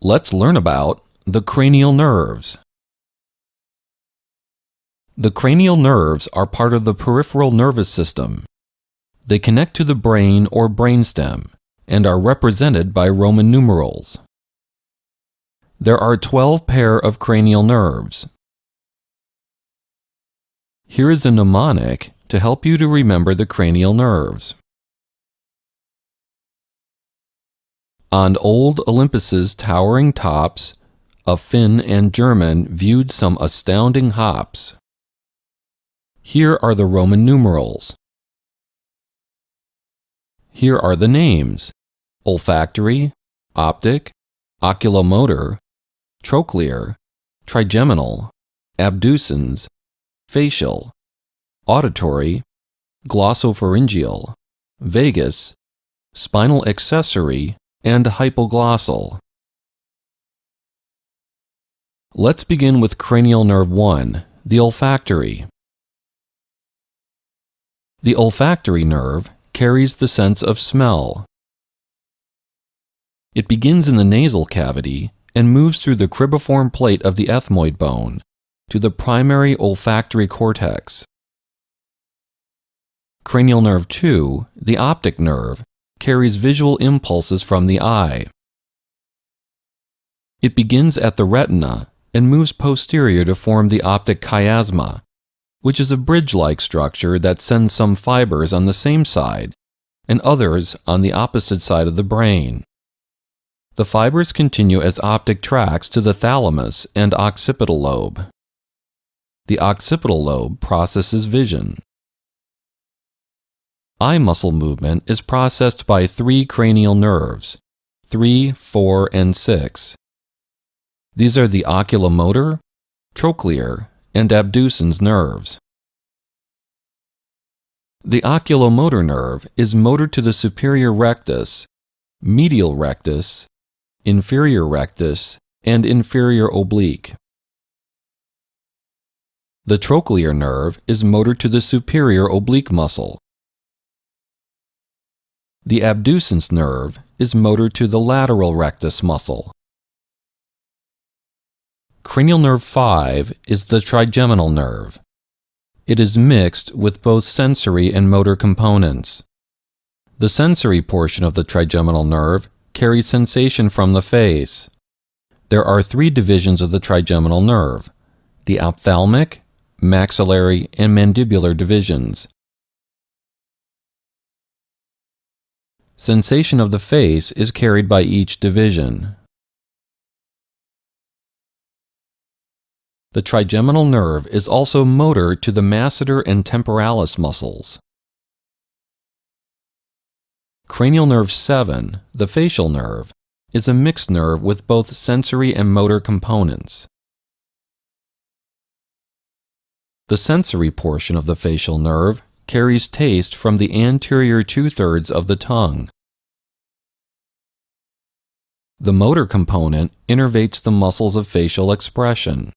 Let's learn about the cranial nerves. The cranial nerves are part of the peripheral nervous system. They connect to the brain or brainstem and are represented by Roman numerals. There are 12 pair of cranial nerves. Here is a mnemonic to help you to remember the cranial nerves. On old Olympus's towering tops, a Finn and German viewed some astounding hops. Here are the Roman numerals. Here are the names: olfactory, optic, oculomotor, trochlear, trigeminal, abducens, facial, auditory, glossopharyngeal, vagus, spinal accessory, and hypoglossal. Let's begin with cranial nerve 1, the olfactory. The olfactory nerve carries the sense of smell. It begins in the nasal cavity and moves through the cribriform plate of the ethmoid bone to the primary olfactory cortex. Cranial nerve 2, the optic nerve, carries visual impulses from the eye. It begins at the retina and moves posterior to form the optic chiasma, which is a bridge-like structure that sends some fibers on the same side and others on the opposite side of the brain. The fibers continue as optic tracts to the thalamus and occipital lobe. The occipital lobe processes vision. Eye muscle movement is processed by 3 cranial nerves, 3, 4, and 6. These are the oculomotor, trochlear, and abducens nerves. The oculomotor nerve is motor to the superior rectus, medial rectus, inferior rectus, and inferior oblique. The trochlear nerve is motor to the superior oblique muscle. The abducens nerve is motor to the lateral rectus muscle. Cranial nerve 5 is the trigeminal nerve. It is mixed with both sensory and motor components. The sensory portion of the trigeminal nerve carries sensation from the face. There are 3 divisions of the trigeminal nerve: the ophthalmic, maxillary, and mandibular divisions. Sensation of the face is carried by each division. The trigeminal nerve is also motor to the masseter and temporalis muscles. Cranial nerve 7, the facial nerve, is a mixed nerve with both sensory and motor components. The sensory portion of the facial nerve carries taste from the anterior 2/3 of the tongue. The motor component innervates the muscles of facial expression.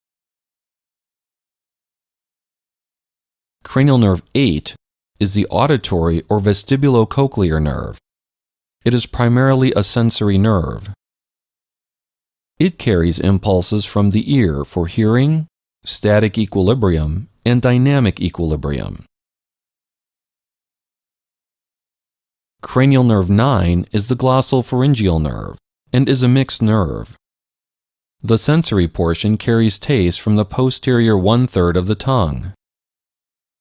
Cranial nerve 8 is the auditory or vestibulocochlear nerve. It is primarily a sensory nerve. It carries impulses from the ear for hearing, static equilibrium, and dynamic equilibrium. Cranial nerve 9 is the glossopharyngeal nerve and is a mixed nerve. The sensory portion carries taste from the posterior 1/3 of the tongue.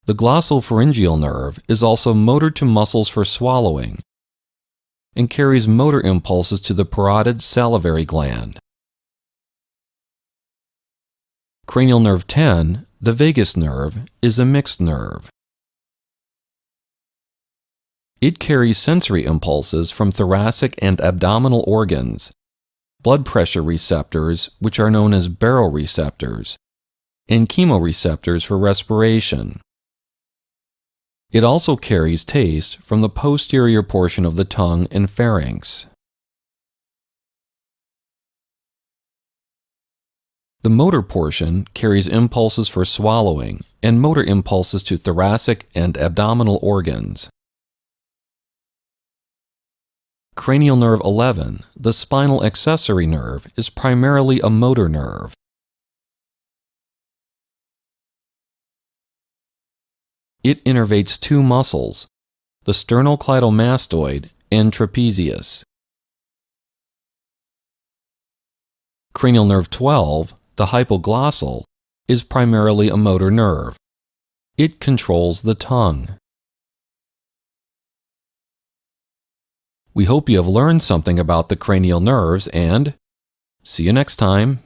The glossopharyngeal nerve is also motor to muscles for swallowing and carries motor impulses to the parotid salivary gland. Cranial nerve 10, the vagus nerve, is a mixed nerve. It carries sensory impulses from thoracic and abdominal organs, blood pressure receptors, which are known as baroreceptors, and chemoreceptors for respiration. It also carries taste from the posterior portion of the tongue and pharynx. The motor portion carries impulses for swallowing and motor impulses to thoracic and abdominal organs. Cranial nerve 11, the spinal accessory nerve, is primarily a motor nerve. It innervates two muscles, the sternocleidomastoid and trapezius. Cranial nerve 12, the hypoglossal, is primarily a motor nerve. It controls the tongue. We hope you have learned something about the cranial nerves and see you next time.